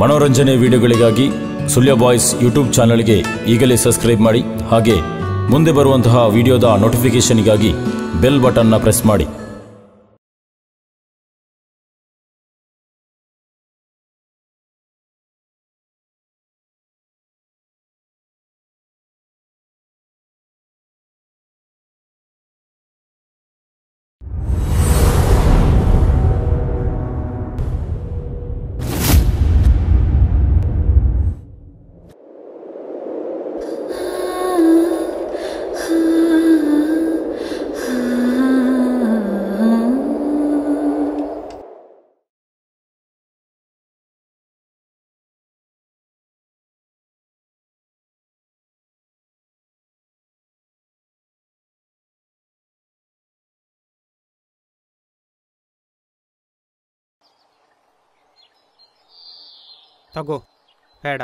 ಮನೋರಂಜನೆ ವಿಡಿಯೋಗಳಿಗಾಗಿ Sullia boys YouTube ಚಾನಲ್ಗೆ ಈಗಲೇ ಸಬ್ಸ್ಕ್ರೈಬ್ ಮಾಡಿ. ಹಾಗೆ ಮುಂದೆ ಬರುವಂತಹ ವಿಡಿಯೋದ ನೋಟಿಫಿಕೇಶನ್ಗಾಗಿ ಬೆಲ್ ಬಟನ್ನ ಪ್ರೆಸ್ ಮಾಡಿ. ತಗೋ ಪೇಡ.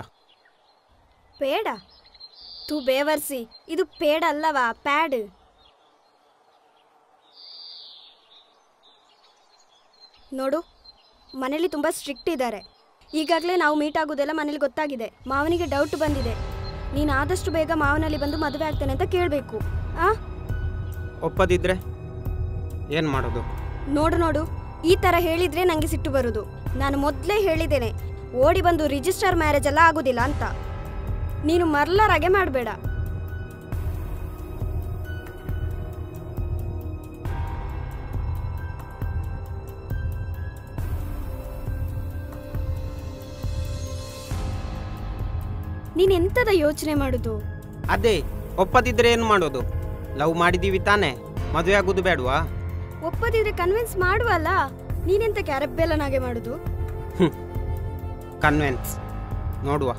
ಪೇಡ? ತೂ ಬೇವರ್ಸಿ, ಇದು ಪೇಡ ಅಲ್ಲವಾ, ಪ್ಯಾಡ್. ನೋಡು, ಮನೇಲಿ ತುಂಬ ಸ್ಟ್ರಿಕ್ಟ್ ಇದ್ದಾರೆ. ಈಗಾಗಲೇ ನಾವು ಮೀಟ್ ಆಗೋದೆಲ್ಲ ಮನೇಲಿ ಗೊತ್ತಾಗಿದೆ. ಮಾವನಿಗೆ ಡೌಟ್ ಬಂದಿದೆ. ನೀನು ಆದಷ್ಟು ಬೇಗ ಮಾವನಲ್ಲಿ ಬಂದು ಮದುವೆ ಆಗ್ತೇನೆ ಅಂತ ಕೇಳಬೇಕು. ಒಪ್ಪದಿದ್ರೆ ಏನು ಮಾಡೋದು? ನೋಡು, ಈ ಥರ ಹೇಳಿದರೆ ನನಗೆ ಸಿಟ್ಟು ಬರೋದು. ನಾನು ಮೊದಲೇ ಹೇಳಿದ್ದೇನೆ, ಓಡಿ ಬಂದು ರಿಜಿಸ್ಟರ್ ಮ್ಯಾರೇಜ್ ಎಲ್ಲ ಆಗೋದಿಲ್ಲ ಅಂತ. ನೀನು ಮರ್ಲರಾಗೆ ಮಾಡಬೇಡ. ನೀನೆಂತದ ಯೋಚನೆ ಮಾಡೋದು? ಅದೇ ಒಪ್ಪದಿದ್ರೆ ಏನು ಮಾಡೋದು? ಲವ್ ಮಾಡಿದೀವಿ ತಾನೇ, ಮದುವೆ ಆಗೋದು ಬೇಡವಾ? ಒಪ್ಪದಿದ್ರೆ ಕನ್ವಿನ್ಸ್ ಮಾಡುವಲ್ಲ. ನೀನೆಂತ ಕ್ಯಾರಬ್ಬೆಲ್ಲನಾಗೆ ಮಾಡೋದು? ಕನ್ವಿನ್ಸ್ ನೋಡುವ.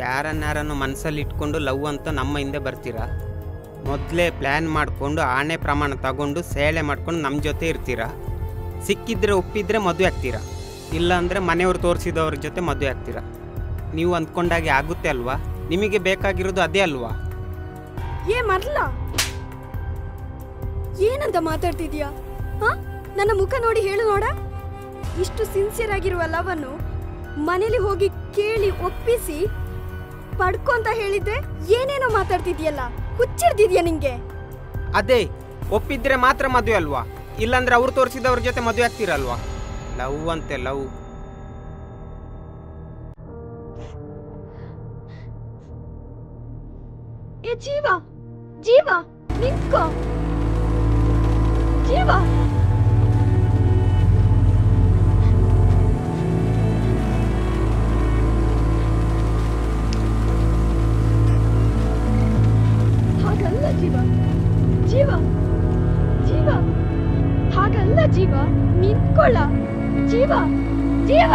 ಯಾರನ್ನಾರನ್ನು ಮನಸ್ಸಲ್ಲಿ ಇಟ್ಕೊಂಡು ಲವ್ ಅಂತ ನಮ್ಮ ಹಿಂದೆ ಬರ್ತೀರಾ? ಮೊದಲೇ ಪ್ಲ್ಯಾನ್ ಮಾಡಿಕೊಂಡು ಆಣೆ ಪ್ರಮಾಣ ತಗೊಂಡು ಸೇಳೆ ಮಾಡ್ಕೊಂಡು ನಮ್ಮ ಜೊತೆ ಇರ್ತೀರಾ? ಸಿಕ್ಕಿದ್ರೆ ಒಪ್ಪಿದ್ರೆ ಮದುವೆ ಆಗ್ತೀರಾ, ಇಲ್ಲ ಅಂದರೆ ಮನೆಯವ್ರು ತೋರಿಸಿದವ್ರ ಜೊತೆ ಮದುವೆ ಆಗ್ತೀರಾ? ನೀವು ಅಂದ್ಕೊಂಡಾಗೆ ಆಗುತ್ತೆ ಅಲ್ವಾ? ನಿಮಗೆ ಬೇಕಾಗಿರೋದು ಅದೇ ಅಲ್ವಾ? ಮರ್ಲ, ಏನಂತ ಮಾತಾಡ್ತಿದ್ಯಾ? ನನ್ನ ಮುಖ ನೋಡಿ ಹೇಳು ನೋಡ. ಇಷ್ಟು ಸಿನ್ಸಿಯರ್ ಆಗಿರುವ ಲವನ್ನು ಮನೇಲಿ ಹೋಗಿ ಕೇಳಿ ಒಪ್ಪಿಸಿ ಪಡ್ಕೊ ಅಂತ ಹೇಳಿದ್ರೆ ಏನೇನೋ ಮಾತಾಡ್ತಿದ್ಯಲ್ಲ. ಹುಚ್ಚಿಡ್ದಿದ್ಯಾ ನಿಂಗೆ? ಅದೇ ಒಪ್ಪಿದ್ರೆ ಮಾತ್ರ ಮದುವೆ ಅಲ್ವಾ? ಇಲ್ಲಾಂದ್ರೆ ಅವ್ರು ತೋರಿಸಿದವ್ರ ಜೊತೆ ಮದುವೆ ಆಗ್ತೀರಲ್ವಾ? ಲವ್ ಅಂತೆ ಲವ್. ಜೀವ ನಿಂತ್ಕೋ. ಜೀವ, ಹಾಗಲ್ಲ ಜೀವ, ಜೀವ, ಜೀವ, ಹಾಗಲ್ಲ ಜೀವ, ನಿಂತ್ಕೊಳ್ಳ. ಜೀವ, ಜೀವ,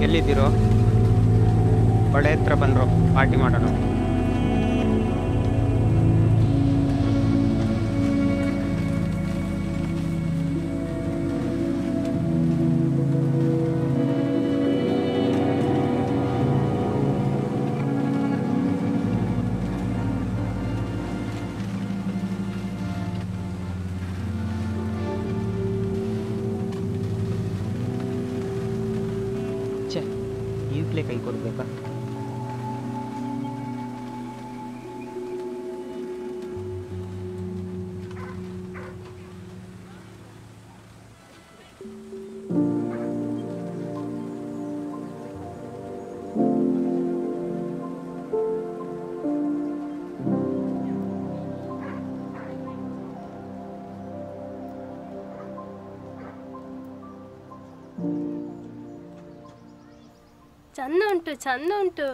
ಎಲ್ಲಿದ್ದೀರೋ? ಒಳ್ಳೆ ಹತ್ರ ಬಂದರು, ಪಾರ್ಟಿ ಮಾಡೋಣ. ಈಗಲೇ ಕೈ ಕೊಡ್ಬೇಕಾ? ಚಂದ ಉಂಟು, ಚಂದ ಉಂಟು.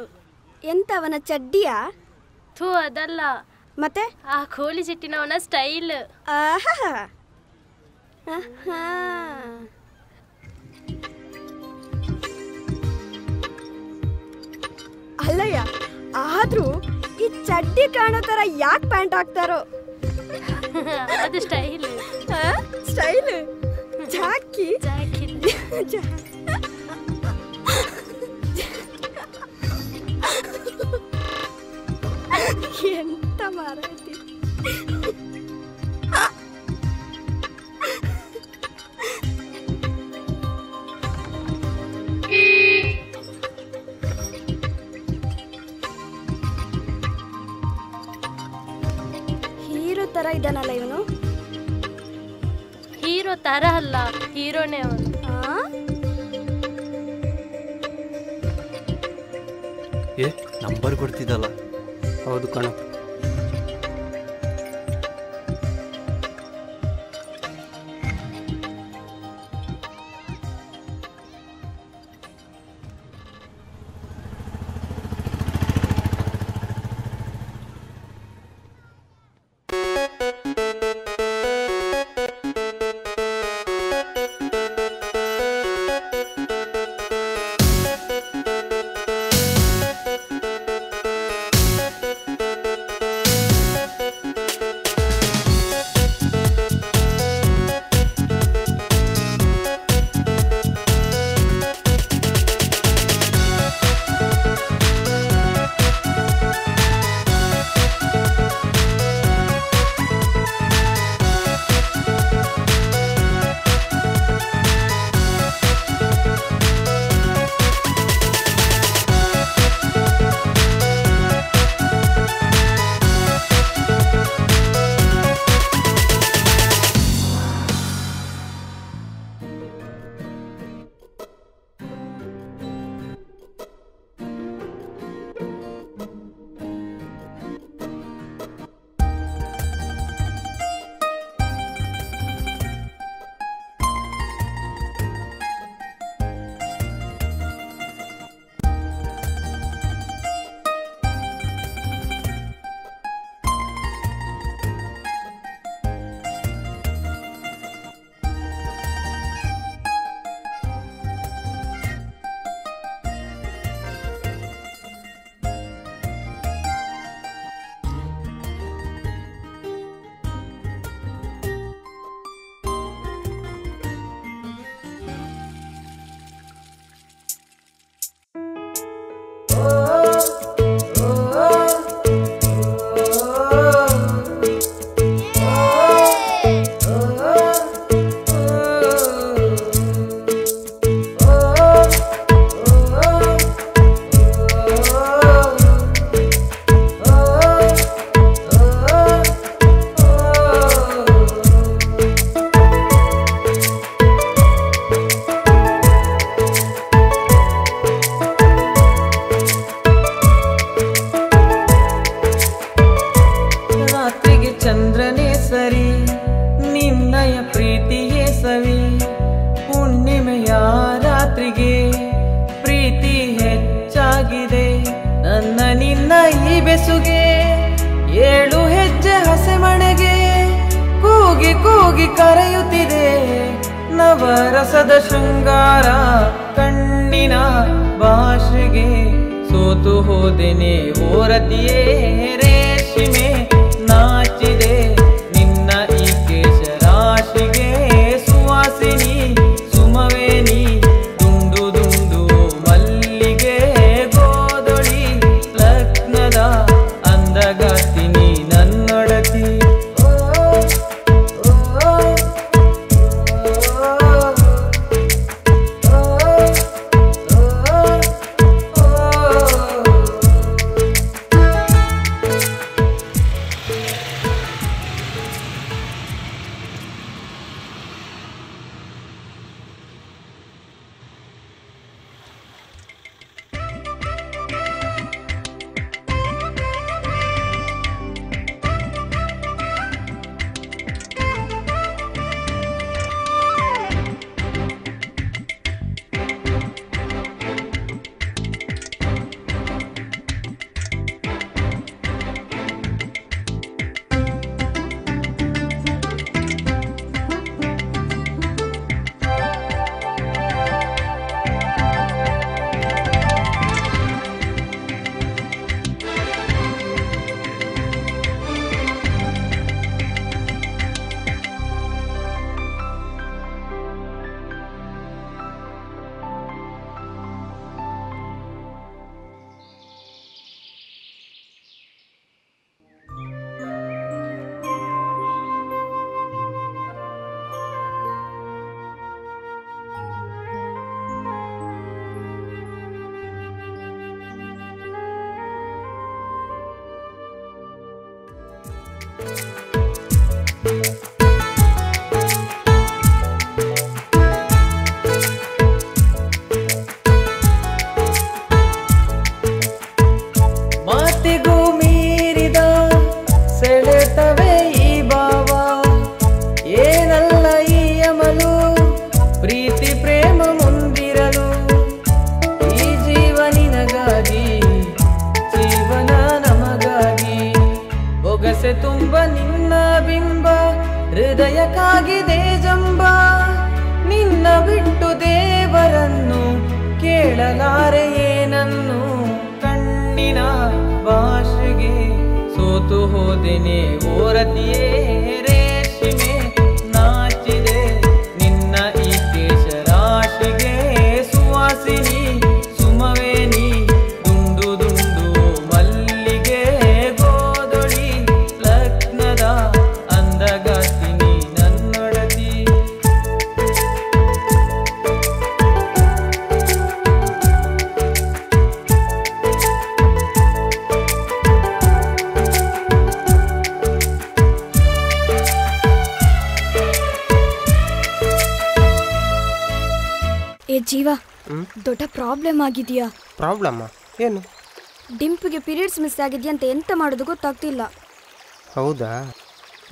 ಎಂತ ಅವನ ಚಡ್ಡಿಯಾ? ಥೂ, ಅದಲ್ಲ. ಮತ್ತೆ ಆ ಕೋಳಿ ಚಿಟ್ಟಿನವನ ಸ್ಟೈಲ್. ಆಹಾ, ಅಲ್ಲಯ್ಯ, ಆದ್ರೂ ಈ ಚಡ್ಡಿ ಕಾಣೋ ತರ ಯಾಕೆ ಪ್ಯಾಂಟ್ ಹಾಕ್ತಾರೋ? ಅದು ಸ್ಟೈಲ್. ಸ್ಟೈಲ್ ಜಾಕಿ ಎಂತ ಮಾರಾಯ್ತಿ. ಹೀರೋ ತರ ಇದ್ದಾನಲ್ಲ ಇವನು. ಹೀರೋ ತರ ಅಲ್ಲ, ಹೀರೋನೇ ಅವನು. ನಂಬರ್ ಕೊಡ್ತಿದ್ದಲ್ಲ. ಹೌದು ಕಣ. ಬೆಸುಗೆ ಏಳು ಹೆಜ್ಜೆ ಹಸೆ ಮಣೆಗೆ ಕೂಗಿ ಕೂಗಿ ಕರೆಯುತ್ತಿದೆ ನವರಸದ ಶೃಂಗಾರ ಕಣ್ಣಿನ ಭಾಷೆಗೆ ಸೋತು ಹೋದೆನೆ ಓರತಿಯೇ ರೇಷ್ಮೆ ನಾಚಿದೆ ನಿನ್ನ ಈ ಕೇಶ ರಾಶಿಗೆ ಸುವಾಸಿನಿ ಸುಮವೇನಿ ದುಂಡು ದುಂಡು ಮಲ್ಲಿಗೆ ಗೋದೊಳಿ ಲಗ್ನದ ಅಂದಗಾತಿನಿ ನನ್ನೊಡತಿ ಮಾತಿಗೂ ಮೀರಿದ ಸೆಳೆತವೇ ಈ ಭಾವ, ಏನಲ್ಲ ಈ ಅಮಲು, ಪ್ರೀತಿ ಪ್ರೇಮ ಮುಂದಿರಲು. ಈ ಜೀವ ನಿನಗಾಗಿ, ಜೀವನ ನಮಗಾಗಿ, ಬೊಗಸೆ ತುಂಬ ನಿನ್ನ ಬಿಂಬ, ಹೃದಯಕ್ಕಾಗಿದೆ ಜಂಬ. ನಿನ್ನ ಬಿಟ್ಟು ದೇವರನ್ನು ಕೇಳಲಾರೆ ಏನನ್ನು, ಕಣ್ಣಿನ ಭಾಷೆಗೆ ಸೋತು ಹೋದೆನೆ ಓರತಿಯೇ ರೇಷ್ಮೆ ನಾಚಿದೆ ನಿನ್ನ ಈ ಕೇಶ ರಾಶಿಗೆ. ಸುವಾಸಿನಿ ಸುಮವೇ ನೀ ದುಂಡು ದುಂಡು ಮಲ್ಲಿಗೆ, ಗೋದೊಳಿ ಲಗ್ನದ ಅಂದಗಾತಿನಿ ನನ್ನೊಡತಿ. ಏ ಜೀವ, ದೊಡ್ಡ ಪ್ರಾಬ್ಲಮ್ ಆಗಿದೆಯಾ? ಪ್ರಾಬ್ಲಮ್ಮ ಏನು? ಡಿಂಪಿಗೆ ಪೀರಿಯಡ್ಸ್ ಮಿಸ್ ಆಗಿದೆಯಾ ಅಂತ ಎಂತ ಮಾಡೋದು ಗೊತ್ತಾಗ್ತಿಲ್ಲ. ಹೌದಾ?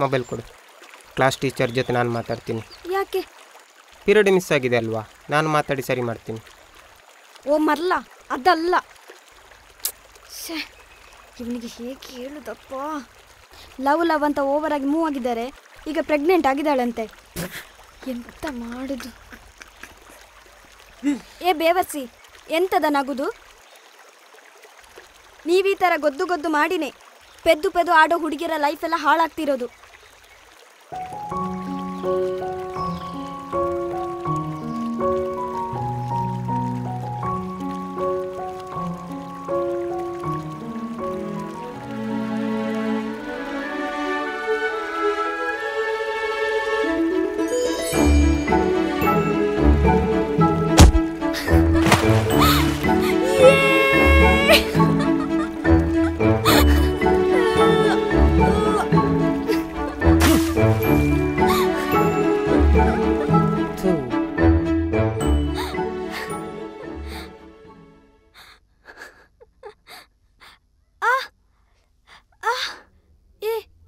ಮೊಬೈಲ್ ಕೊಡು, ಕ್ಲಾಸ್ ಟೀಚರ್ ಜೊತೆ ನಾನು ಮಾತಾಡ್ತೀನಿ. ಯಾಕೆ? ಪೀರಿಯಡ್ ಮಿಸ್ ಆಗಿದೆ ಅಲ್ವಾ, ನಾನು ಮಾತಾಡಿ ಸರಿ ಮಾಡ್ತೀನಿ. ಓ ಮರ್ಲ, ಅದಲ್ಲ. ಇವನಿಗೆ ಹೇಗೆ ಹೇಳುದಪ್ಪ? ಲವ್ ಅಂತ ಓವರ್ ಆಗಿ ಮೂವ್ ಆಗಿದ್ದಾರೆ, ಈಗ ಪ್ರೆಗ್ನೆಂಟ್ ಆಗಿದ್ದಾಳಂತೆ. ಎಂತ ಮಾಡುದು? ಏ ಬೇವರ್ಸಿ, ಎಂತದ ನಗುದು? ನೀವೀ ಥರ ಗೊದ್ದು ಗೊದ್ದು ಮಾಡಿನೇ ಪೆದ್ದು ಪೆದ್ದು ಆಡೋ ಹುಡುಗಿಯರ ಲೈಫ್ ಎಲ್ಲ ಹಾಳಾಗ್ತಿರೋದು.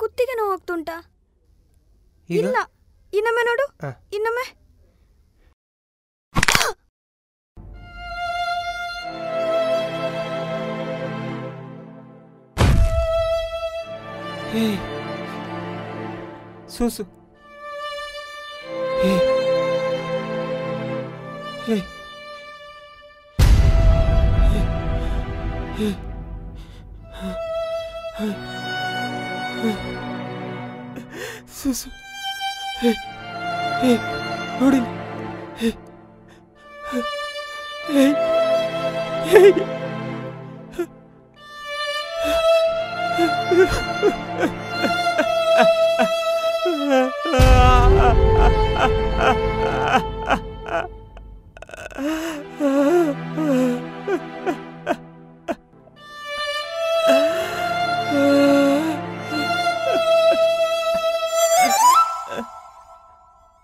ಕುತ್ತಿಗೆ ನೋವಾಗ್ತುಂಟಾ? ಇಲ್ಲ, ಇನ್ನೊಮ್ಮೆ ನೋಡು, ಇನ್ನೊಮ್ಮೆ. ಸೂಸು, ಸೂಸು ನೋಡಿ.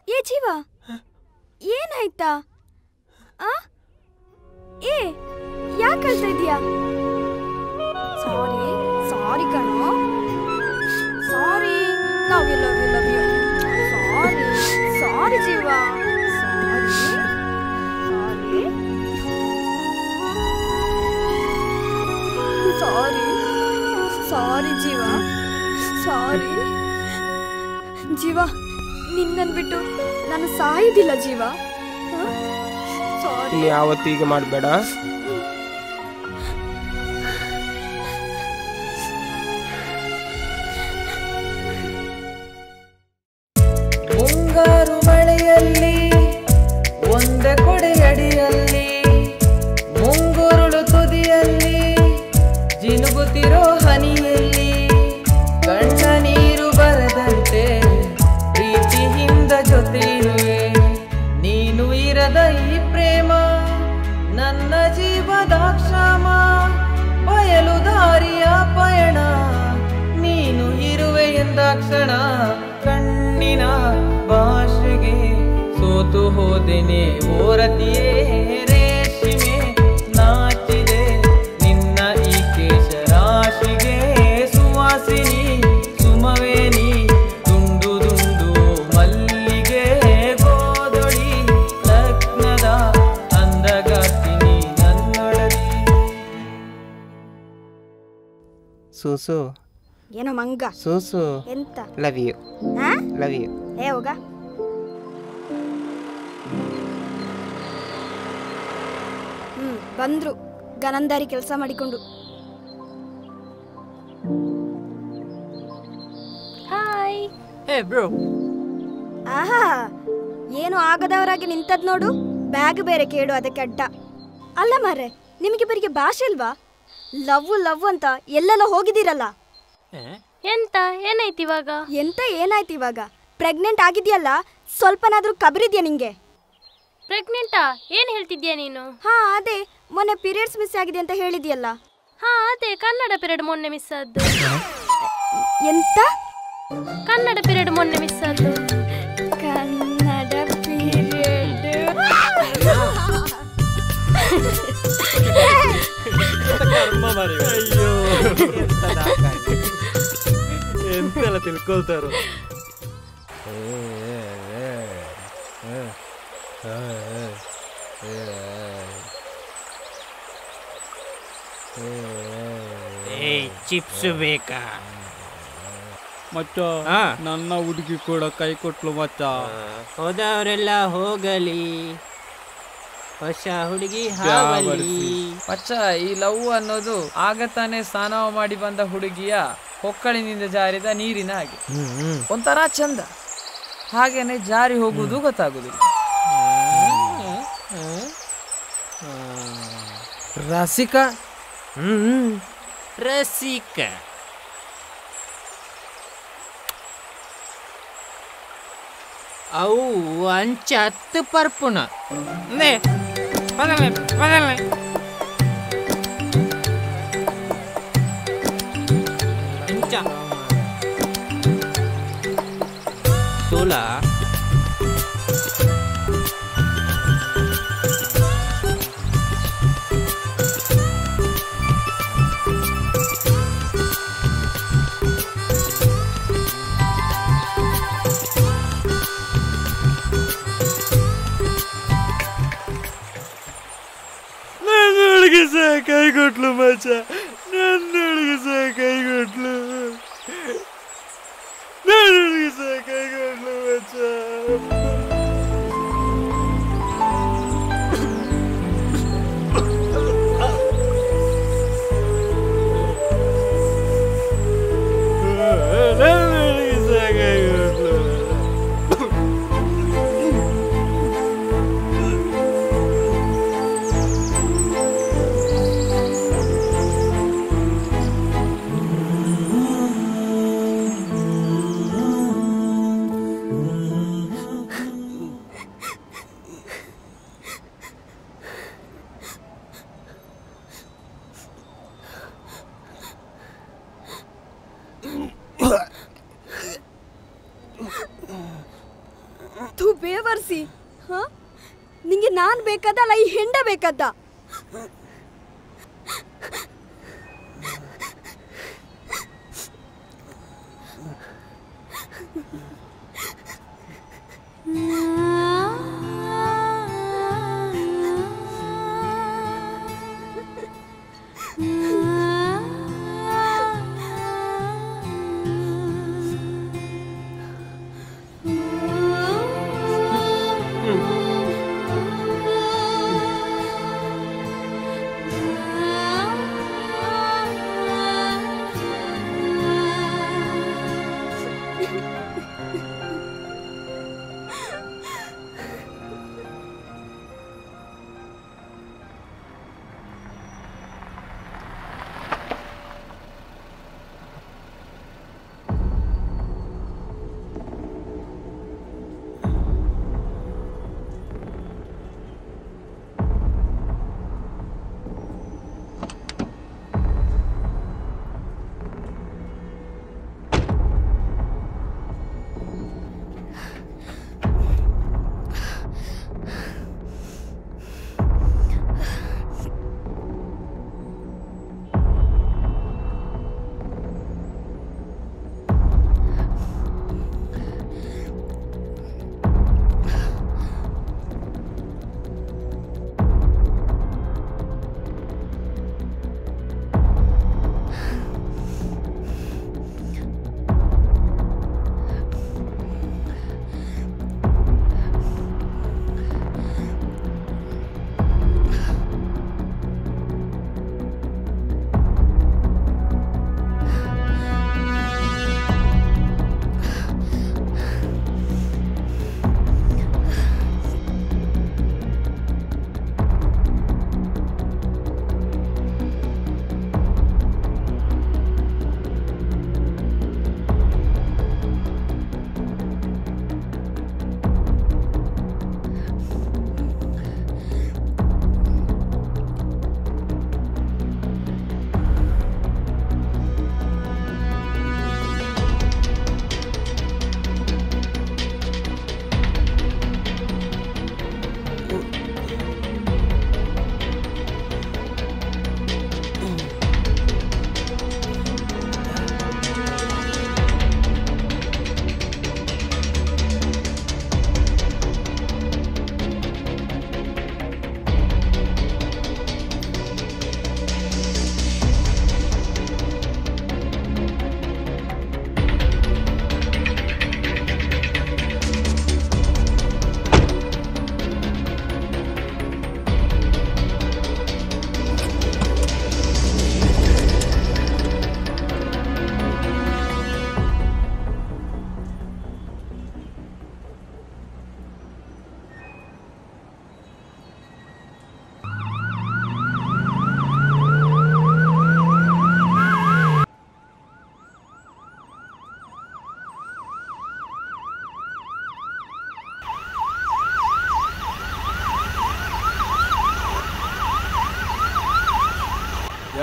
ಏ ಜೀವ, ಏನಾಯ್ತಾ? ಏ ಯಾಕೆ ಅಳ್ತಾ ಇದೀಯಾ? ಸಾರಿ ಸಾರಿ ಕಣೋ, sorry. Love you love you love you. Sorry sorry ಜೀವ, ಸಾರಿ ಸಾರಿ ಸಾರಿ ಸಾರಿ ಜೀವ, ಸಾರಿ ಜೀವ. ನಿನ್ನನ್ ಬಿಟ್ಟು ನಾನು ಸಾಯುದಿಲ್ಲ ಜೀವ. ಸಾರಿ. ಯಾವತ್ತೂ ಈಗ ಮಾಡಬೇಡ. ಮುಂಗಾರು ಮಳೆಯಲ್ಲಿ ಒಂದೇ ಕೊಡೆಯಡಿಯಲ್ಲಿ, ಮುಂಗುರುಳು ತುದಿಯಲ್ಲಿ ಜಿನುಗುತ್ತಿರೋ ಹನಿಯಲ್ಲಿ, ಕಣ್ಣ ನೀರು ಬರದಂತೆ ಪ್ರೀತಿಯಿಂದ ಜೊತೆ ಇರುವೆ. ನೀನು ಇರದ ಈ ಪ್ರೇಮ ನನ್ನ ಜೀವ ಕ್ಷಣ ಕಣ್ಣಿನ ಭಾಷೆಗೆ ಸೋತು ಹೋದೆನೆ ಓರತಿಯೇ ರೇಷ್ಮೆ ನಾಚಿದೆ ನಿನ್ನ ಈ ಕೇಶ ರಾಶಿಗೆ ಸುವಾಸಿನಿ ಸುಮವೇನಿ ದುಂಡು ದುಂಡು ಮಲ್ಲಿಗೆ ಗೋದೊಳಿ ಲಗ್ನದ ಅಂದಗಾತಿನಿ ನನ್ನೊಡಲಿ. ಸೂಸು ಏನೋ ಮಂಗ ಸೂಸು ಎಂತ ಲವ್ ಯು ಆ? Love you. ಏ ಹೋಗ. ಬಂದ್ರು ಗನಂದಾರಿ ಕೆಲಸ ಮಾಡಿಕೊಂಡು. ಹಾಯ್. ಹೇ ಬ್ರೋ, ಆಹಾ ಏನು ಆಗದವರಾಗಿ ನಿಂತದ್ ನೋಡು. ಬ್ಯಾಗ್ ಬೇರೆ ಕೇಳು ಅದಕ್ಕೆ ಅಡ್ಡ. ಅಲ್ಲ ಮಾರ್ರೆ, ನಿಮಗೆ ಬರಿಗೆ ಭಾಷೆ ಇಲ್ವಾ? ಲವ್ ಲವ್ ಅಂತ ಎಲ್ಲೆಲ್ಲ ಹೋಗಿದ್ದೀರಲ್ಲ. ಎಂತ ಏನಾಯ್ತು ಇವಾಗ? ಎಂತ ಏನಾಯ್ತು ಇವಾಗ? ಪ್ರೆಗ್ನೆಂಟ್ ಆಗಿದ್ಯಲ್ಲ, ಸ್ವಲ್ಪನಾದ್ರೂ ಕಬರಿದ್ಯಾ ನಿಂಗೆ? ಪ್ರೆಗ್ನೆಂಟಾ? ಏನ್ ಹೇಳ್ತಿದ್ಯಾ ನೀನು? ಹಾ ಅದೇ ಮೊನ್ನೆ ಪೀರಿಯಡ್ಸ್ ಮಿಸ್ ಆಗಿದೆ ಅಂತ ಹೇಳಿದ್ಯಲ್ಲ. ಹಾ ಅದೇ ಕನ್ನಡ ಪಿರಿಯಡ್ ಮೊನ್ನೆ ಮಿಸ್ ಆದ್ದು. ಎಂತ ಕನ್ನಡ ಪಿರಿಯಡ್ ಮೊನ್ನೆ ಮಿಸ್ ಆದ್ದು. ಕನ್ನಡ ಪೀರಿಯಡ್? ಅಯ್ಯೋ ಎಂತೆಲ್ಲ ತಿಳ್ಕೊಳ್ತಾರೋ. ಚಿಪ್ಸ್ ಬೇಕಾ ಮಚ್ಚ? ನನ್ನ ಹುಡುಗಿ ಕೂಡ ಕೈ ಕೊಟ್ಲು ಮಚ್ಚ. ಹೋದವರೆಲ್ಲ ಹೋಗಲಿ, ಹೊಸ ಹುಡುಗಿ ಹಾವಲಿ. ಮಚ್ಚ, ಈ ಲವ್ ಅನ್ನೋದು ಆಗತಾನೆ ಸ್ನಾನ ಮಾಡಿ ಬಂದ ಹುಡುಗಿಯ ಹೊಕ್ಕಳಿನಿಂದ ಜಾರಿದ ನೀರಿನ ಹಾಗೆ. ಒಂಥರ ಚಂದ, ಹಾಗೇನೆ ಜಾರಿ ಹೋಗುವುದು ಗೊತ್ತಾಗುದಿಲ್ಲ. ರಸಿಕ ರಸಿಕ ಅವು ಅಂಚ 10 ಪರ್ಪುಣ ಬದಲೇ ಇಂಚ ಸೋಲಾ ಕೈ ಕೊಟ್ಲು ಮಚ್ಚ, ನನ್ನೊಳಗೆ ಸಹ ಕೈ ಕೊಟ್ಲು, ನನ್ನೊಳಗೆ ಸಹ ಕೈ ಕೊಟ್ಲು ಮಚ್ಚ. ನನ್ನೊಳಗೆ ಸಹ ಕೈ ಕೊಟ್ಲು. ತೂ ಬೇವರ್ಸಿ, ಹಾ? ನಿಂಗೆ ನಾನ್ ಬೇಕಾದ ಅಲ್ಲ ಈ ಹೆಂಡ ಬೇಕಾದ?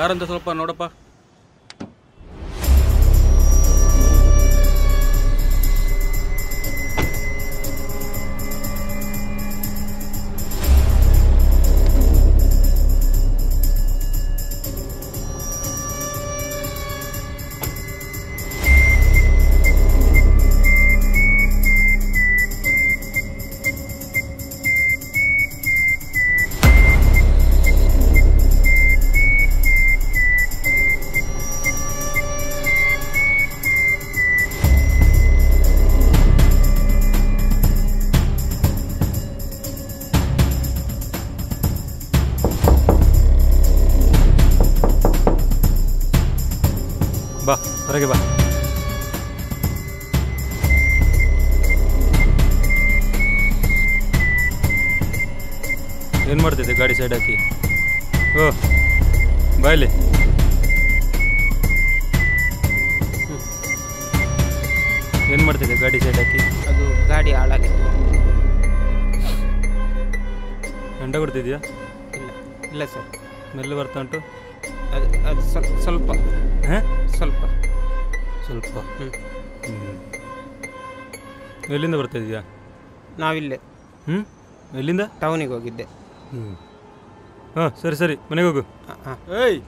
ಯಾರಂತ ಸ್ವಲ್ಪ ನೋಡಪ್ಪ. ಬಾ ಹೊರಗೆ ಬಾ. ಏನು ಮಾಡ್ತಿದ್ದೆ ಗಾಡಿ ಸೈಡ್ ಹಾಕಿ? ಓ ಬಾಯ್ಲಿ. ಏನು ಮಾಡ್ತಿದ್ದೆ ಗಾಡಿ ಸೈಡ್ ಹಾಕಿ? ಅದು ಗಾಡಿ ಹಾಳಾಗಿತ್ತು. ಗಂಡ ಕೊಡ್ತಿದ್ಯಾ? ಇಲ್ಲ ಇಲ್ಲ ಸರ್. ಸ್ಮೆಲ್ ಬರ್ತಾ ಉಂಟು. ಅದು ಸ್ವಲ್ಪ ಹಾಂ ಸ್ವಲ್ಪ ಸ್ವಲ್ಪ. ಎಲ್ಲಿಂದ ಬರ್ತಾಯಿದ್ಯಾ? ನಾವಿಲ್ಲೇ ಎಲ್ಲಿಂದ? ಟೌನಿಗೆ ಹೋಗಿದ್ದೆ. ಹಾಂ ಸರಿ ಸರಿ, ಮನೆಗೆ ಹೋಗು. ಹಾಂ. ಏಯ್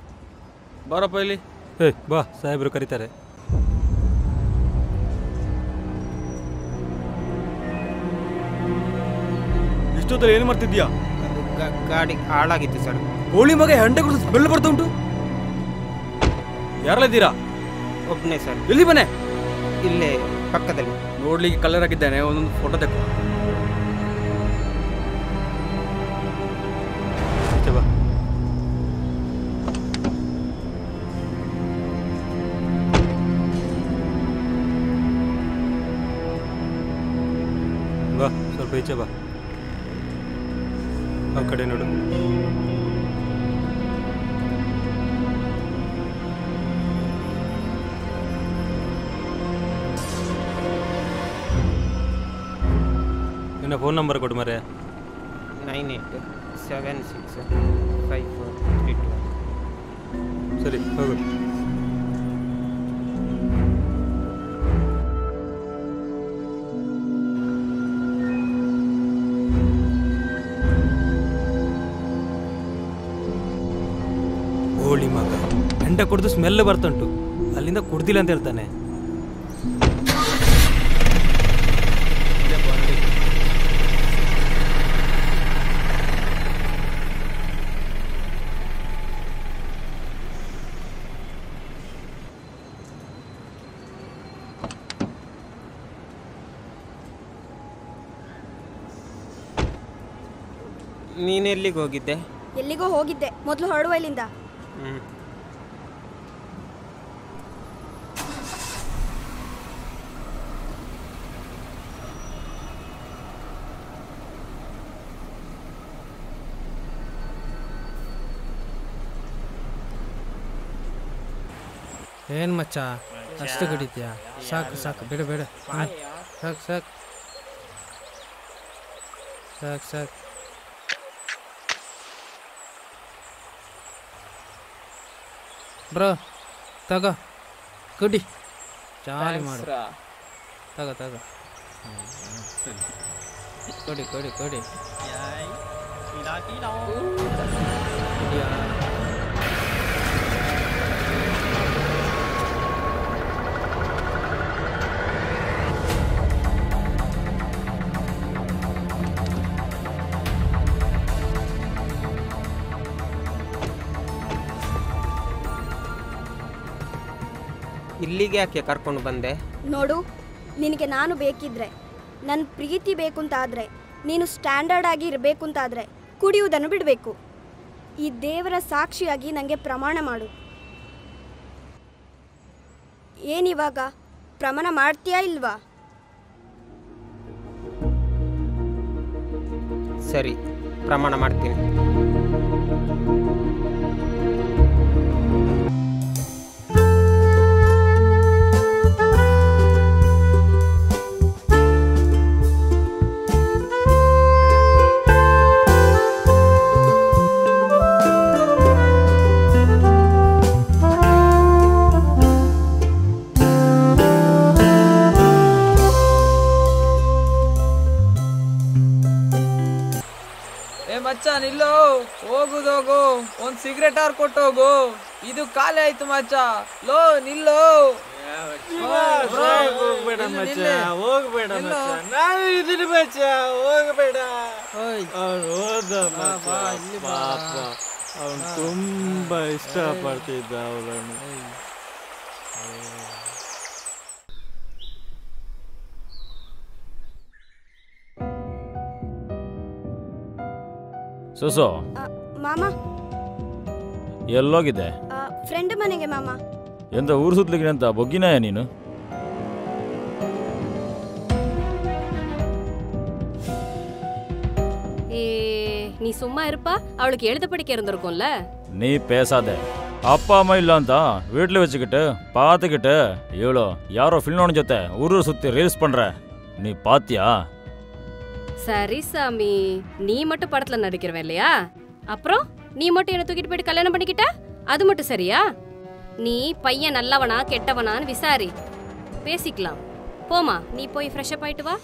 ಬಾರಪ್ಪ ಇಲ್ಲಿ. ಏಯ್ ಬಾ, ಸಾಹೇಬರು ಕರೀತಾರೆ. ಇಷ್ಟೊತ್ತಲ್ಲಿ ಏನು ಮಾಡ್ತಿದ್ಯಾ? ಅದು ಗಾಡಿ ಹಾಳಾಗಿತ್ತು ಸರ್. ಕೋಳಿ ಮಗ ಹೆಂಡೆ ಕುಡಿದು ಸ್ಮೆಲ್ ಬರ್ತಾ ಉಂಟು. ಯಾರಲ್ಲಿದ್ದೀರಾ? ಒಬ್ಬನೇ ಸರ್. ಎಲ್ಲಿ ಮನೆ? ಇಲ್ಲೇ ಪಕ್ಕದಲ್ಲಿ. ನೋಡ್ಲಿಕ್ಕೆ ಕಲರ್ ಆಗಿದ್ದಾನೆ, ಒಂದೊಂದು ಫೋಟೋ ತೆಕ್ಕೋ. ಬಾ. ಬಾ ಸ್ವಲ್ಪ ಈಚೆ ಬಾ. ಆ ಕಡೆ ನೋಡು. ನಿನ್ನ ಫೋನ್ ನಂಬರ್ ಕೊಡು ಮರೆ. 98765432. ಸರಿ ಹೋಗು. ಹೋಳಿ ಮಗ ಹೆಂಡ ಕುಡಿದು ಸ್ಮೆಲ್ ಬರ್ತುಂಟು, ಅಲ್ಲಿಂದ ಕುಡ್ದಿಲ್ಲ ಅಂತ ಹೇಳ್ತಾನೆ. ನೀನೆಲ್ಲಿಗೆ ಹೋಗಿದ್ದೆ? ಎಲ್ಲಿಗೋ ಹೋಗಿದ್ದೆ, ಮೊದಲು ಹೊರಡುವ ಇಲ್ಲಿಂದ. ಏನು ಮಚ್ಚ ಅಷ್ಟು ಕಡಿತೀಯಾ? ಸಾಕು ಸಾಕು, ಬೇಡ ಬೇಡ, ಸಾಕು ಸಾಕು ಸಾಕು ಸಾಕು. ಬ್ರೋ ತಗೋ ಕುಡಿ, ಚಾಲಿ ಮಾಡು. ತಗೋ ತಗೋ, ಕೊಡಿ ಕೊಡಿ ಕೊಡಿ. ಇಲ್ಲಿಗೆ ಯಾಕೆ ಕರ್ಕೊಂಡು ಬಂದೆ? ನೋಡು, ನಿನಗೆ ನಾನು ಬೇಕಿದ್ರೆ, ನನ್ನ ಪ್ರೀತಿ ಬೇಕು ಅಂತಾದರೆ, ನೀನು ಸ್ಟ್ಯಾಂಡರ್ಡ್ ಆಗಿ ಇರಬೇಕು ಅಂತಾದರೆ ಕುಡಿಯುವುದನ್ನು ಬಿಡಬೇಕು. ಈ ದೇವರ ಸಾಕ್ಷಿಯಾಗಿ ನನಗೆ ಪ್ರಮಾಣ ಮಾಡು. ಏನಿವಾಗ ಪ್ರಮಾಣ ಮಾಡ್ತೀಯಾ ಇಲ್ವಾ? ಸರಿ, ಪ್ರಮಾಣ ಮಾಡ್ತೀನಿ. ಮಚ್ಚ ನಿಲ್ಲೋ, ಹೋಗುದೋಗು, ಒಂದ್ ಸಿಗರೇಟ್ ಆರ್ ಕೊಟ್ಟೋಗು, ಇದು ಖಾಲಿ ಆಯ್ತು ಮಚ್ಚ. ಲೋ ನಿಲ್ಲೋ, ಹೋಗ್ಬೇಡ ಮಚ್ಚ, ಹೋಗ್ಬೇಡ ಮಚ್ಚ, ನಾನು ಇದೀನಿ ಮಚ್ಚ, ಹೋಗ್ಬೇಡ. ಅವ್ನು ಹೋದ ಮಚ್ಚ, ಪಾಪ ಅವನು ತುಂಬಾ ಇಷ್ಟಪಡ್ತಿದ್ದ ಅವಳನ್ನು. ಸುಸು ಮಾಮ ಎಲ್ಲೋಗಿದ್ದೆ? ಫ್ರೆಂಡ್ ಮನೆಗೆ ಮಾಮ. ಎಂತ ಊರು ಸುತ್ತಲಿಕ್ಕೆ ಅಂತ ಬೊಗ್ಗಿನಾಯ ನೀನು? நீ சும்மா இருப்பா, அவளுக்கு எழுத படிக்க இருந்திருக்கும்ல. நீ பேசாத. அப்பா அம்மா ಇಲ್ಲ ಅಂತ வீட்டில் வச்சுக்கிட்டு பார்த்துக்கிட்டு இவ்வளோ யாரோ ஃபில்னோட ஜொತೆ ஊரு சுற்றி ரீல்ஸ் பண்ற நீ பாத்தியா? சரி சாமி, நீ மட்டும் படத்துல நடிக்கிறவன் இல்லையா? அப்புறம் நீ மட்டும் என்ன தூக்கிட்டு போயிட்டு கல்யாணம் பண்ணிக்கிட்ட, அது மட்டும் சரியா? நீ பையன் நல்லவனா கெட்டவனான்னு விசாரி, பேசிக்கலாம். போமா, நீ போய் ஃப்ரெஷ் அப் ஆயிட்டு வா.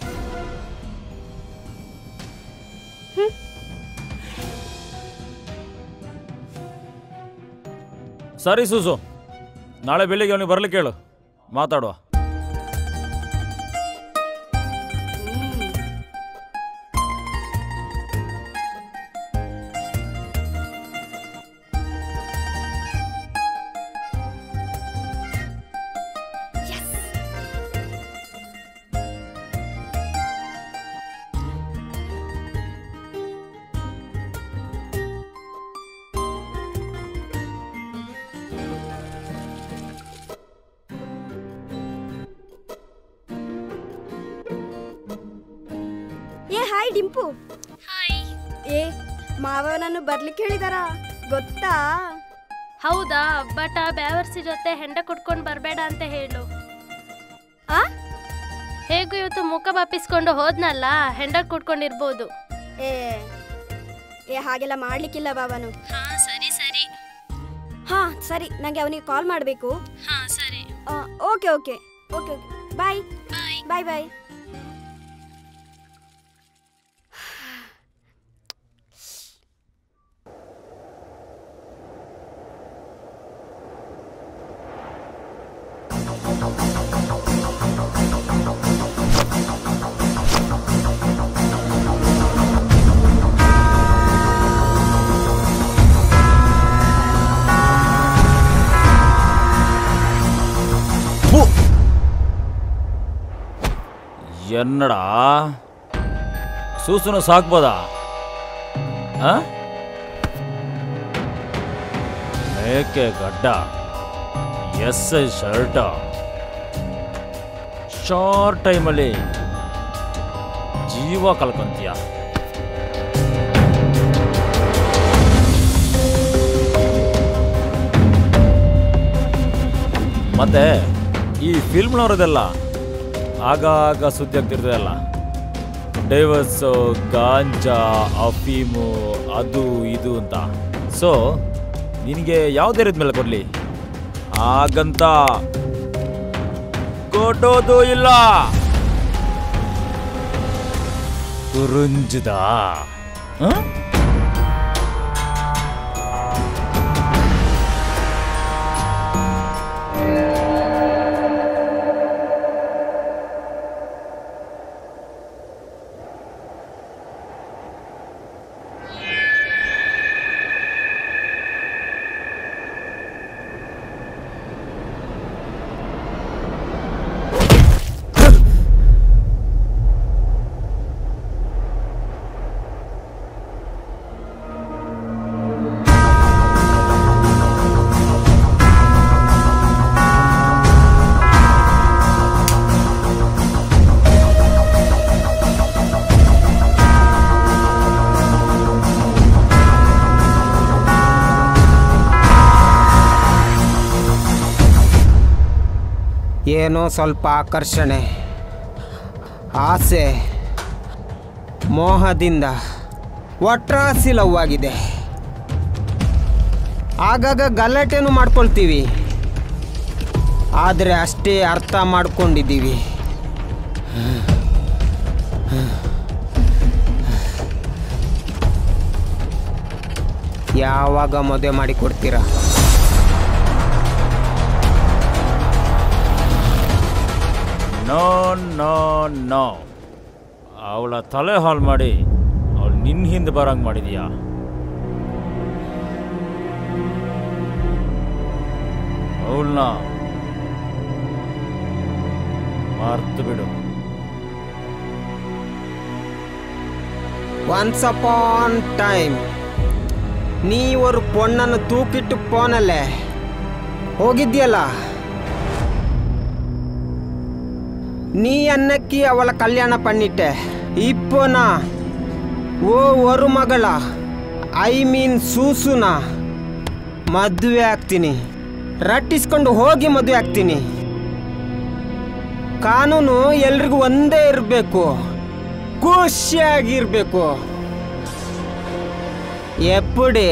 ಸರಿ ಸೂಸು, ನಾಳೆ ಬೆಳಿಗ್ಗೆ ಅವನಿಗೆ ಬರ್ಲಿಕ್ಕೆ ಹೇಳು, ಮಾತಾಡುವ. ಹಾಯ್ ಡಿಂಪು. ಏ ಮಾವ ನನ್ನ ಬರ್ಲಿಕ್ಕೆ ಹೇಳಿದಾರ ಗೊತ್ತಾ? ಹೌದಾ, ಬಟ್ ಆ ಬ್ಯಾವರ್ಸಿ ಜೊತೆ ಹೆಂಡ ಕುಟ್ಕೊಂಡು ಬರಬೇಡ ಅಂತ ಹೇಳು. ಹೇಗೂ ಇವತ್ತು ಮುಖ ಬಾಪಿಸ್ಕೊಂಡು ಹೋದ್ನಲ್ಲ, ಹೆಂಡ ಕುಟ್ಕೊಂಡಿರ್ಬೋದು. ಏ ಹಾಗೆಲ್ಲ ಮಾಡ್ಲಿಕ್ಕಿಲ್ಲ ಬಾವನು. ಸರಿ ಸರಿ. ಹಾ ಸರಿ, ನಂಗೆ ಅವನಿಗೆ ಕಾಲ್ ಮಾಡಬೇಕು. ಸರಿ. ಓಕೆ ಓಕೆ ಓಕೆ ಓಕೆ, ಬಾಯ್ ಬಾಯ್ ಬಾಯ್. என்னடா சூசுன சாக்குபோதா? ಮೇಕೆ ಗಡ್ಡ, ಎಸ್ ಶರ್ಟ, ಶಾರ್ಟ್ ಟೈಮಲ್ಲಿ ಜೀವ ಕಳ್ಕೊಂತೀಯ. ಮತ್ತೆ ಈ ಫಿಲ್ಮ್ನವ್ರದೆಲ್ಲ ಆಗಾಗ ಸುದ್ದಿ ಆಗ್ತಿರ್ತದಲ್ಲ, ಡೈವರ್ಸು, ಗಾಂಜಾ, ಅಫೀಮು, ಅದು ಇದು ಅಂತ. ಸೊ ನಿನಗೆ ಯಾವುದೇ ರೀತಿ ಮೇಲೆ ಕೊಡಲಿ, ಹಾಗಂತ ಕೊಡೋದು ಇಲ್ಲ. ಗುರುಂಜದ ಏನೋ ಸ್ವಲ್ಪ ಆಕರ್ಷಣೆ, ಆಸೆ, ಮೋಹದಿಂದ ಒಟ್ರಾಸಿ ಲವ್ ಆಗಿದೆ. ಆಗಾಗ ಗಲಾಟೆನೂ ಮಾಡ್ಕೊಳ್ತೀವಿ, ಆದರೆ ಅಷ್ಟೇ ಅರ್ಥ ಮಾಡ್ಕೊಂಡಿದ್ದೀವಿ. ಯಾವಾಗ ಮದುವೆ ಮಾಡಿ ಕೊಡ್ತೀರಾ? ನೋ ನೋ ನೋ, ಅವಳ ತಲೆ ಹಾಳು ಮಾಡಿ ಅವಳು ನಿನ್ನ ಹಿಂದೆ ಬರಂಗೆ ಮಾಡಿದೀಯಾ? ಅವಳನ್ನ ಮರ್ತು ಬಿಡು. ஒன்ஸ் அப்பான் டைம் நீ ஒரு பொண்ணನ್ನು தூக்கிட்டு போனலே ಹೋಗಿದ್ಯಲ್ಲ, நீ அன்னைக்கு அவளை கல்யாணம் பண்ணிட்ட. இப்போ நான் ஒரு ಮಗಳ ಐ ಮೀನ್ ಸೂಸುನ ಮದುವೆ ಆಗ್ತೀನಿ. ರಟ್ಟಿಸ್ಕೊಂಡು ಹೋಗಿ ಮದುವೆ ಆಗ್ತೀನಿ. ಕಾನೂನು ಎಲ್ರಿಗೂ ಒಂದೇ ಇರಬೇಕು, ಖುಷಿಯಾಗಿರ್ಬೇಕು. ಎಪ್ಪಡಿ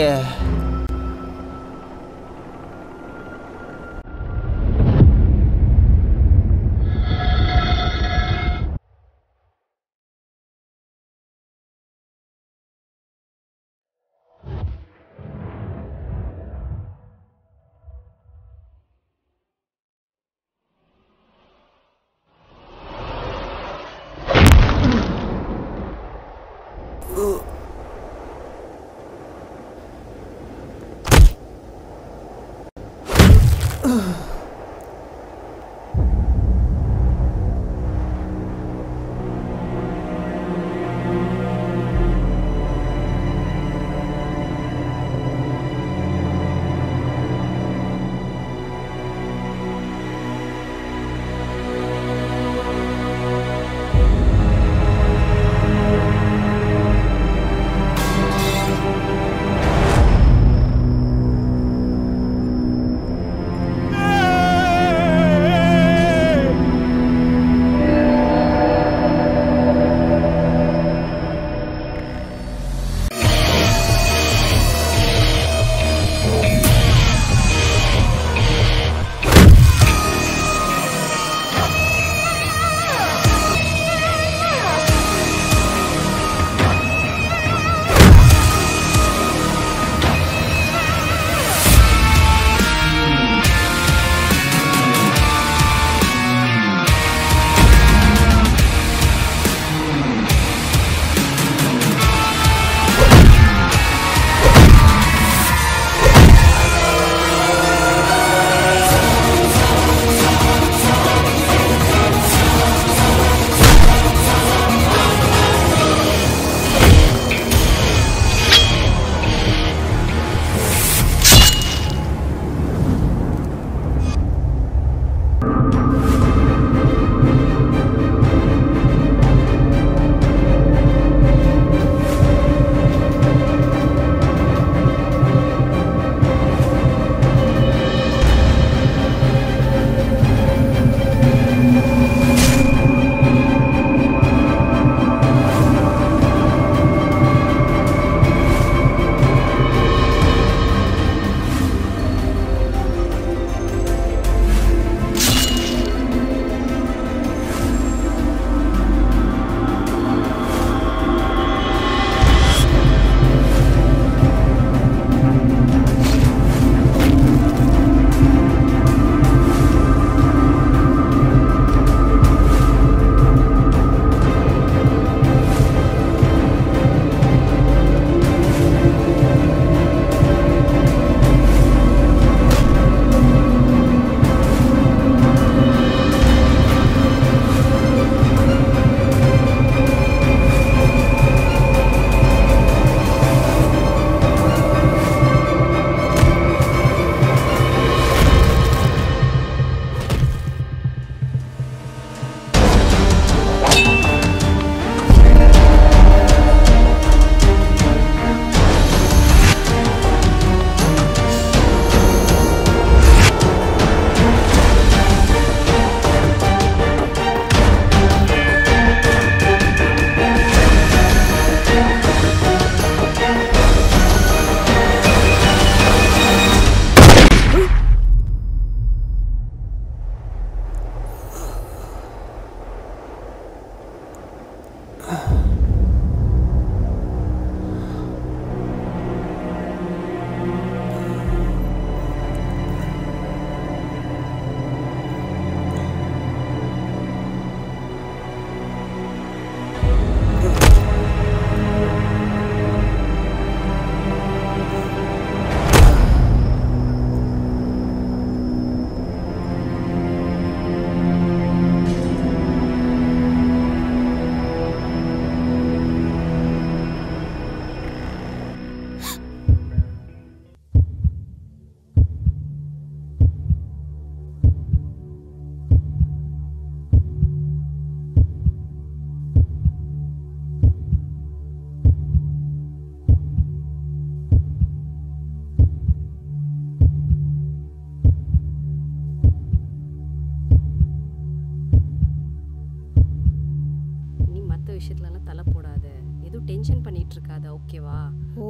டென்ஷன் பண்ணிட்டு இருக்காத ஓகேவா? ಓ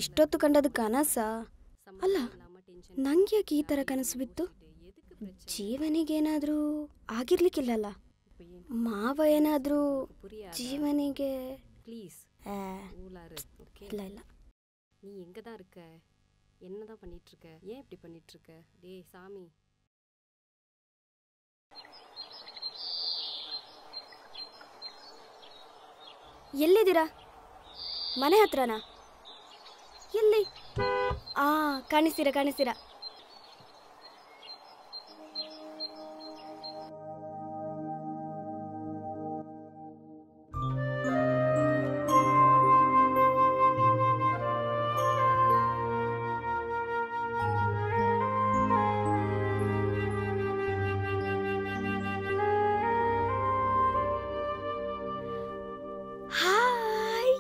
ಇಷ್ಟೊತ್ತು ಕಂಡದು ಕನಸ ಅಲ್ಲ, ನಂಗೆ ಯಾಕೆ ಈ ಥರ ಕನಸು ಬಿತ್ತು? ಜೀವನಿಗೇನಾದರೂ ಆಗಿರ್ಲಿಕ್ಕಿಲ್ಲಲ್ಲ? ಮಾವ ಏನಾದರೂ ಜೀವನಿಗೆ ப்ளீஸ் ஊலாரு ஓகே? ಇಲ್ಲ ಇಲ್ಲ. நீ எங்க தான் இருக்க? என்னதான் பண்ணிட்டு இருக்க? ஏன் இப்படி பண்ணிட்டு இருக்க? டேய் சாமி, ಎಲ್ಲಿದ್ದೀರಾ? ಮನೆ ಹತ್ರನಾ? ಎಲ್ಲಿ? ಕಾಣಿಸ್ತೀರಾ ಕಾಣಿಸ್ತೀರಾ. ಹಾಯ್.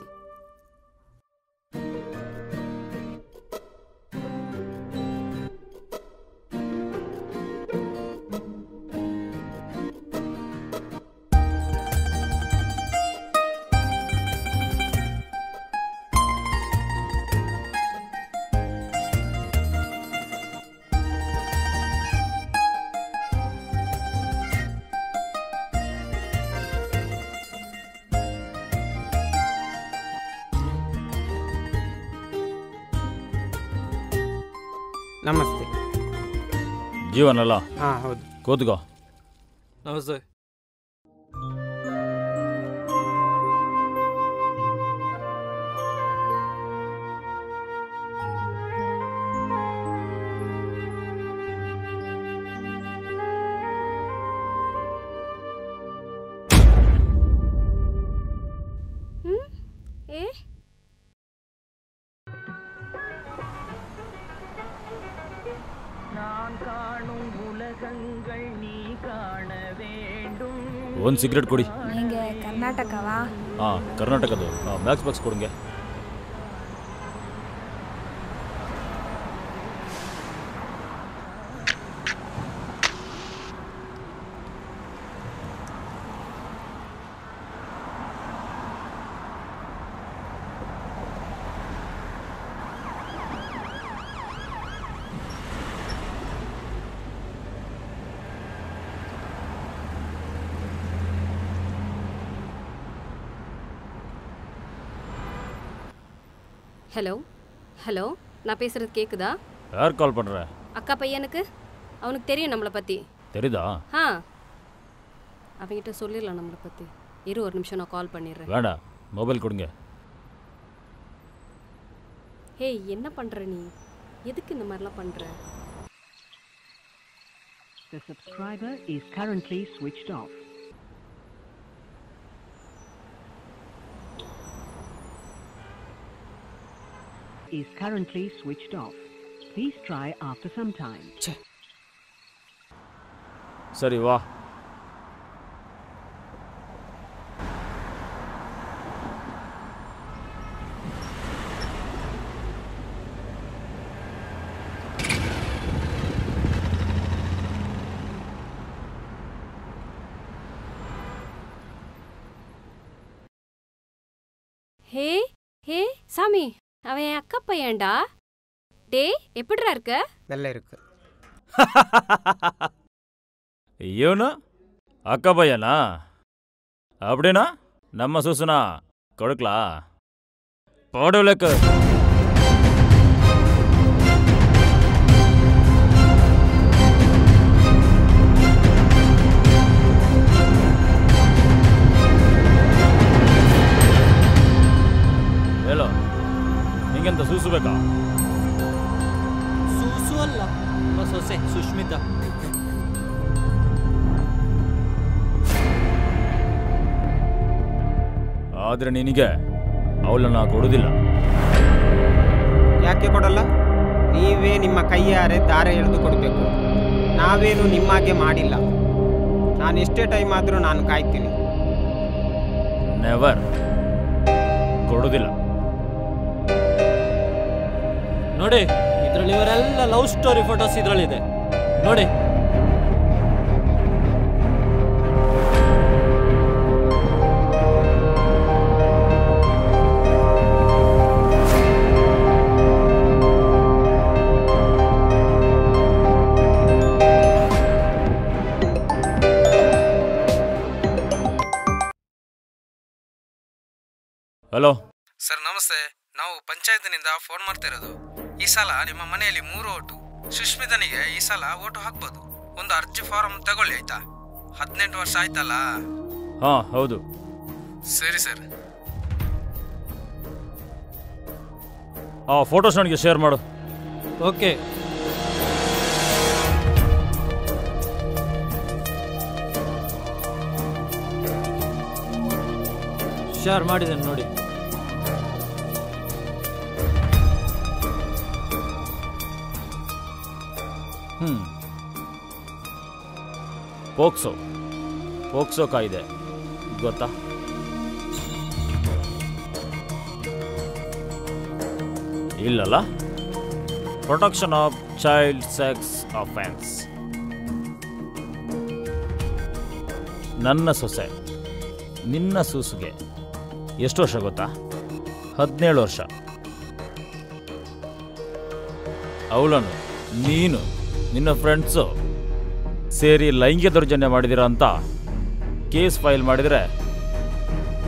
ನಮಸ್ತೆ. ಜೀವನ್ ಅಲ್ಲ? ಹಾಂ ಹೌದು. ಕೂತ್ಕೋ. ನಮಸ್ತೆ. ஏ ಒಂದು ಸಿಗರೇಟ್ ಕೊಡಿ. ನಿಮಗೆ ಕರ್ನಾಟಕವಾ? ಹಾಂ ಕರ್ನಾಟಕದ್ದು. ಮ್ಯಾಕ್ಸ್ ಬಾಕ್ಸ್ ಕೊಡುಂಗೆ. ஹலோ ஹலோ, நான் பேசுறது கேக்குதா? யார் கால் பண்ற? அக்கா பையனுக்கு. அவனுக்கு தெரியும் நம்மளை பற்றி. தெரியுதா? அவங்ககிட்ட சொல்லிடலாம் நம்மளை பற்றி. இரு ஒரு நிமிஷம், நான் கால் பண்ணிடுறேன். வேண்டாம், மொபைல் கொடுங்க. ஹேய், என்ன பண்ணுற நீ? எதுக்கு இந்த மாதிரிலாம் பண்ணுற? The subscriber is currently switched off. Is currently switched off. Please try after some time. சரி வா. ஹே ஹே சாமி, அவன் என் அக்கா பையன்டா. டே, எப்படிடா இருக்க? நல்லா இருக்கு. ಇವನು ಅಕ್ಕ ಪಯ್ಯನಾ? அப்படின்னா நம்ம சூசனா கொடுக்கலா போடுவலக்கு. ಹೇಳೋ, ನಿಂಗೆಂತ ಸೂಸು ಬೇಕಾ? ಸೂಸು ಅಲ್ಲ, ಸೊಸೆ ಸುಷ್ಮಿತಾ. ಆದ್ರೆ ನಿನಗೆ ಅವಳನ್ನ ಕೊಡುವುದಿಲ್ಲ. ಯಾಕೆ ಕೊಡಲ್ಲ? ನೀವೇ ನಿಮ್ಮ ಕೈಯಾರೆ ದಾರ ಎಳೆದು ಕೊಡಬೇಕು. ನಾವೇನು ನಿಮ್ಮಾಗೆ ಮಾಡಿಲ್ಲ. ನಾನು ಎಷ್ಟೇ ಟೈಮ್ ಆದರೂ ನಾನು ಕಾಯ್ತೀನಿ. ನೆವರ್ ಕೊಡುವುದಿಲ್ಲ. ನೋಡಿ, ಇದರಲ್ಲಿ ಇವರೆಲ್ಲ ಲವ್ ಸ್ಟೋರಿ ಫೋಟೋಸ್ ಇದರಲ್ಲಿದೆ ನೋಡಿ. ಹಲೋ ಸರ್ ನಮಸ್ತೆ. ನಾವು ಪಂಚಾಯತ್ನಿಂದ ಫೋನ್ ಮಾಡ್ತಿರೋದು. ಈ ಸಲ ನಿಮ್ಮ ಮನೆಯಲ್ಲಿ 3 ಓಟು. ಸುಷ್ಮಿತನಿಗೆ ಈ ಸಲ ಓಟು ಹಾಕ್ಬೋದು. ಒಂದು ಅರ್ಜಿ ಫಾರಂ ತಗೊಳ್ಳಿ ಆಯ್ತಾ? 18 ವರ್ಷ ಆಯ್ತಲ್ಲ? ಹಾಂ ಹೌದು. ಸರಿ ಸರ್. ಆ ಫೋಟೋಸ್ ನನಗೆ ಶೇರ್ ಮಾಡು. ಓಕೆ. ಶೇರ್ ಮಾಡಿದ್ದೇನೆ ನೋಡಿ. ಪೋಕ್ಸೋ ಕಾಯ್ದೆ ಗೊತ್ತಾ? ಇಲ್ಲಲ್ಲ. Protection of child sex offence. ನನ್ನ ಸೊಸೆ ನಿನ್ನ ಸೂಸುಗೆ ಎಷ್ಟು ವರ್ಷ ಗೊತ್ತಾ? 17 ವರ್ಷ. ಅವಳನ್ನು ನೀನು ನಿನ್ನ ಫ್ರೆಂಡ್ಸು ಸೇರಿ ಲೈಂಗಿಕ ದೌರ್ಜನ್ಯ ಮಾಡಿದಿರ ಅಂತ ಕೇಸ್ ಫೈಲ್ ಮಾಡಿದರೆ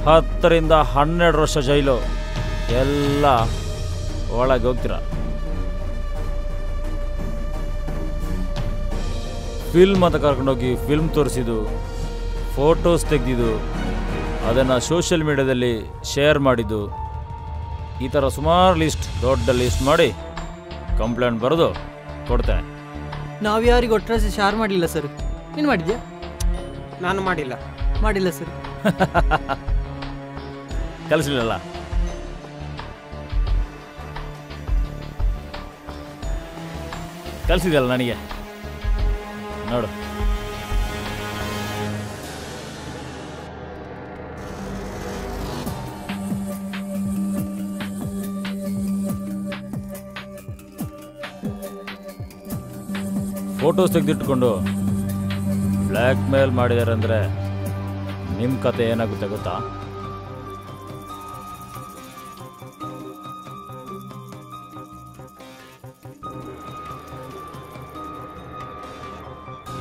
10 ರಿಂದ 12 ವರ್ಷ ಜೈಲು. ಎಲ್ಲ ಒಳಗೆ ಹೋಗ್ತೀರ. ಫಿಲ್ಮ್ ಅಂತ ಕರ್ಕೊಂಡೋಗಿ ಫಿಲ್ಮ್ ತೋರಿಸಿದ್ದು, ಫೋಟೋಸ್ ತೆಗೆದಿದ್ದು, ಅದನ್ನು ಸೋಷಿಯಲ್ ಮೀಡಿಯಾದಲ್ಲಿ ಶೇರ್ ಮಾಡಿದ್ದು, ಈ ಥರ ಸುಮಾರು ದೊಡ್ಡ ಲಿಸ್ಟ್ ಮಾಡಿ ಕಂಪ್ಲೇಂಟ್ ಬರೆದು ಕೊಡ್ತೇನೆ. ನಾವು ಯಾರಿಗೂ ಒಟ್ರಾಸಿ ಶೇರ್ ಮಾಡಲಿಲ್ಲ ಸರ್. ನೀನು ಮಾಡಿದ್ಯಾ? ನಾನು ಮಾಡಿಲ್ಲ ಸರ್. ಕಲಿಸಲಿಲ್ಲ. ಕಲಿಸಿದೆಯಲ್ಲ ನನಗೆ, ನೋಡು. ಫೋಟೋಸ್ ತೆಗೆದಿಟ್ಕೊಂಡು ಬ್ಲ್ಯಾಕ್ ಮೇಲ್ ಮಾಡಿದ್ದಾರೆ ಅಂದರೆ ನಿಮ್ಮ ಕತೆ ಏನಾಗುತ್ತೆ ಗೊತ್ತಾ?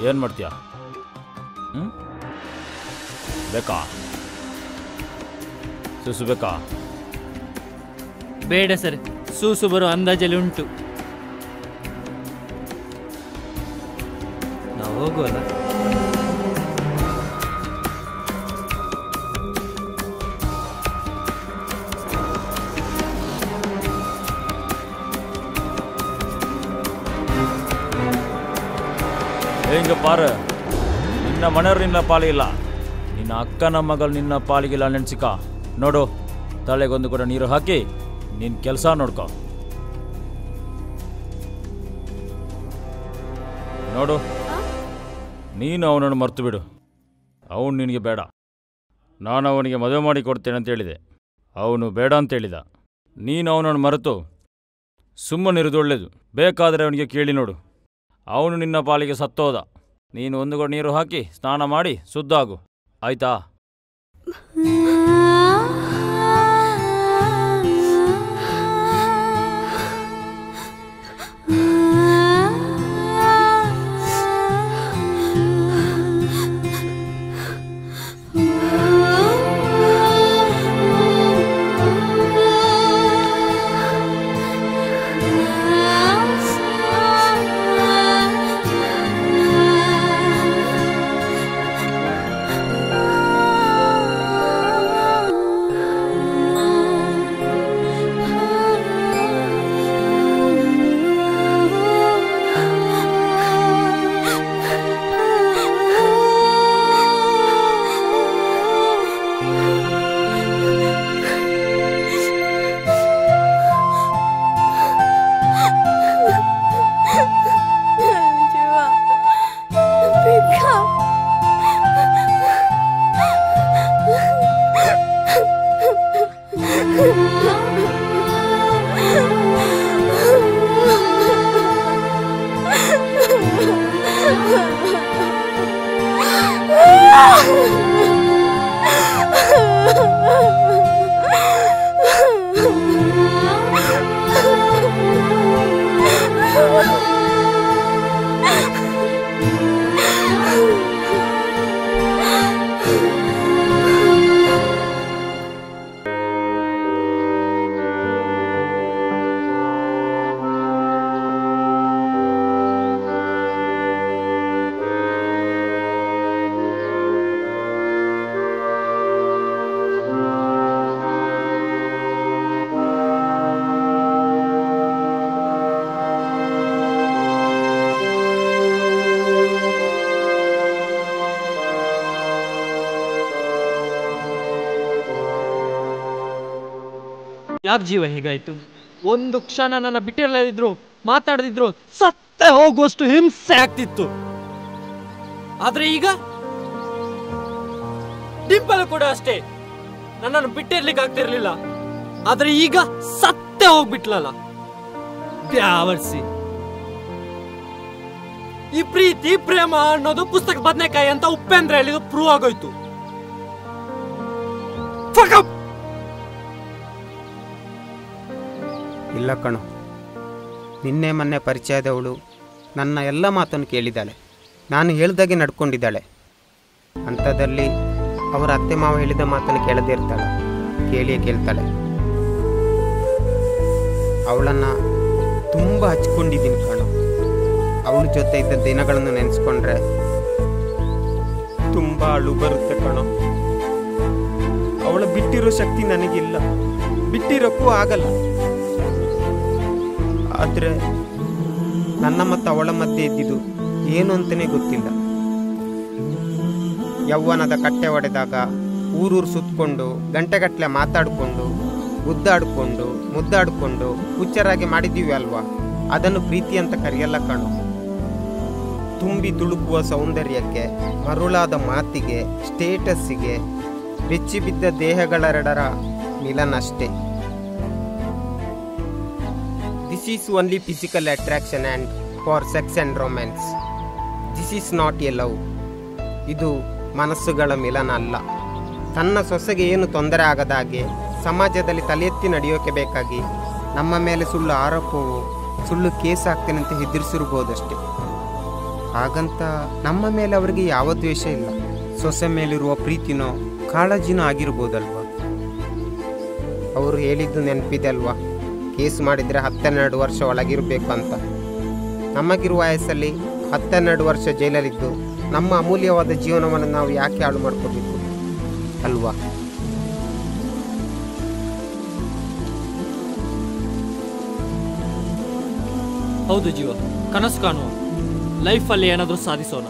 ಏನು ಮಾಡ್ತೀಯ? ಬೇಕಾ? ಸೂಸು ಬೇಕಾ? ಬೇಡ ಸರ್, ಸೂಸು ಬರೋ ಅಂದಾಜಲ್ಲಿ ಉಂಟು. ನಾವು ಹೋಗುವಲ್ಲ. ಹೆಂಗ ಪಾರು, ನಿನ್ನ ಮನೆಯವ್ರು ನಿನ್ನ ಪಾಲಿಗಿಲ್ಲ, ನಿನ್ನ ಅಕ್ಕನ ಮಗಳು ನಿನ್ನ ಪಾಲಿಗಿಲ್ಲ ನೆನ್ಸಿಕ. ನೋಡು, ತಲೆಗೊಂದು ಕೂಡ ನೀರು ಹಾಕಿ ನಿನ್ನ ಕೆಲಸ ನೋಡ್ಕೊ. ನೋಡು, ನೀನು ಅವನನ್ನು ಮರ್ತು ಬಿಡು. ಅವನು ನಿನಗೆ ಬೇಡ. ನಾನು ಅವನಿಗೆ ಮದುವೆ ಮಾಡಿ ಕೊಡ್ತೇನೆ ಅಂತ ಹೇಳಿದೆ. ಅವನು ಬೇಡ ಅಂತ ಹೇಳಿದ. ನೀನು ಅವನನ್ನು ಮರೆತು ಸುಮ್ಮನಿರೋದು ಒಳ್ಳೆಯದು. ಬೇಕಾದರೆ ಅವನಿಗೆ ಕೇಳಿ ನೋಡು. ಅವನು ನಿನ್ನ ಪಾಲಿಗೆ ಸತ್ತೋದ. ನೀನು ಒಂದು ಕೂಡ ನೀರು ಹಾಕಿ ಸ್ನಾನ ಮಾಡಿ ಶುದ್ಧ ಆಗು, ಆಯ್ತಾ? ಯಾಕೆ ಜೀವ ಹೀಗಾಯ್ತು? ಒಂದು ಕ್ಷಣ ನನ್ನ ಬಿಟ್ಟಿರಲಿದ್ರು, ಮಾತಾಡದಿದ್ರು ಸತ್ತೇ ಹೋಗುವಷ್ಟು ಹಿಂಸೆ ಆಗ್ತಿತ್ತು. ಆದ್ರೆ ಈಗ ಡಿಂಪಲ್ ಕೂಡ ಅಷ್ಟೇ, ನನ್ನನ್ನು ಬಿಟ್ಟಿರ್ಲಿಕ್ಕೆ ಆಗ್ತಿರ್ಲಿಲ್ಲ. ಆದ್ರೆ ಈಗ ಸತ್ತೇ ಹೋಗ್ಬಿಟ್ಲಲ್ಲ. ಬ್ಯಾವರ್ಸಿ. ಈ ಪ್ರೀತಿ ಪ್ರೇಮ ಅನ್ನೋದು ಪುಸ್ತಕ ಬದನೆಕಾಯಿ ಅಂತ ಉಪೇಂದ್ರ ಹೇಳಿದ್ದು ಪ್ರೂವ್ ಆಗೋಯ್ತು. ಇಲ್ಲ ಕಣೋ, ನಿನ್ನೆ ಮೊನ್ನೆ ಪರಿಚಯದವಳು ನನ್ನ ಎಲ್ಲ ಮಾತನ್ನು ಕೇಳಿದ್ದಾಳೆ, ನಾನು ಹೇಳ್ದಾಗೆ ನಡ್ಕೊಂಡಿದ್ದಾಳೆ. ಅಂಥದ್ದಲ್ಲಿ ಅವರ ಅತ್ತೆ ಮಾವ ಹೇಳಿದ ಮಾತನ್ನು ಕೇಳದೇ ಇರ್ತಾಳೆ, ಕೇಳಿಯೇ ಕೇಳ್ತಾಳೆ. ಅವಳನ್ನು ತುಂಬ ಹಚ್ಕೊಂಡಿದ್ದೀನಿ ಕಣೋ. ಅವಳ ಜೊತೆ ಇದ್ದ ದಿನಗಳನ್ನು ನೆನೆಸ್ಕೊಂಡ್ರೆ ತುಂಬ ಅಳು ಬರುತ್ತೆ ಕಣೋ. ಅವಳ ಬಿಟ್ಟಿರೋ ಶಕ್ತಿ ನನಗಿಲ್ಲ, ಬಿಟ್ಟಿರೋಕ್ಕೂ ಆಗಲ್ಲ. ಆದರೆ ನನ್ನ ಮತ್ತು ಅವಳ ಮಧ್ಯೆ ಇದ್ದಿದ್ದು ಏನು ಅಂತಲೇ ಗೊತ್ತಿಲ್ಲ. ಯೌವನದ ಕಟ್ಟೆ ಒಡೆದಾಗ ಊರೂರು ಸುತ್ತಕೊಂಡು ಗಂಟೆಗಟ್ಟಲೆ ಮಾತಾಡಿಕೊಂಡು ಗುದ್ದಾಡಿಕೊಂಡು ಮುದ್ದಾಡಿಕೊಂಡು ಹುಚ್ಚರಾಗಿ ಮಾಡಿದ್ದೀವಿ ಅಲ್ವಾ, ಅದನ್ನು ಪ್ರೀತಿ ಅಂತ ಕರೆಯಲ್ಲ ಕಣೋ. ತುಂಬಿ ತುಳುಕುವ ಸೌಂದರ್ಯಕ್ಕೆ, ಮರುಳಾದ ಮಾತಿಗೆ, ಸ್ಟೇಟಸ್ಸಿಗೆ, ಬೆಚ್ಚಿ ಬಿದ್ದ ದೇಹಗಳೆರಡರ ಮಿಲನ ಅಷ್ಟೇ. This is only physical attraction and for sex and romance. This is not A love. ಇದು ಮನಸ್ಸುಗಳ ಮಿಲನ ಅಲ್ಲ. ತನ್ನ ಸೊಸೆಗೆ ಏನು ತೊಂದರೆ ಆಗದ ಹಾಗೆ ಸಮಾಜದಲ್ಲಿ ತಲೆ ಎತ್ತಿ ನಡೆಯೋಕೆ ಬೇಕಾಗಿ ನಮ್ಮ ಮೇಲೆ ಸುಳ್ಳು ಆರೋಪವು, ಸುಳ್ಳು ಕೇಸ್ ಆಗ್ತೇನೆ ಅಂತ ಹೆದರಿಸಿರ್ಬೋದಷ್ಟೆ. ಹಾಗಂತ ನಮ್ಮ ಮೇಲೆ ಅವರಿಗೆ ಯಾವ ದ್ವೇಷ ಇಲ್ಲ. ಸೊಸೆ ಮೇಲಿರುವ ಪ್ರೀತಿನೋ ಕಾಳಜಿನೋ ಆಗಿರ್ಬೋದಲ್ವ. ಅವರು ಹೇಳಿದ್ದು ನೆನಪಿದೆ ಅಲ್ವಾ, ಕೇಸ್ ಮಾಡಿದರೆ 12 ವರ್ಷ ಒಳಗಿರಬೇಕು ಅಂತ. ನಮಗಿರುವ ವಯಸ್ಸಲ್ಲಿ 12 ವರ್ಷ ಜೈಲಲ್ಲಿದ್ದು ನಮ್ಮ ಅಮೂಲ್ಯವಾದ ಜೀವನವನ್ನು ನಾವು ಯಾಕೆ ಹಾಳು ಮಾಡ್ಕೋಬೇಕು ಅಲ್ವಾ? ಹೌದು ಜೀವ, ಕನಸು ಕಾಣುವ, ಲೈಫಲ್ಲಿ ಏನಾದರೂ ಸಾಧಿಸೋಣ.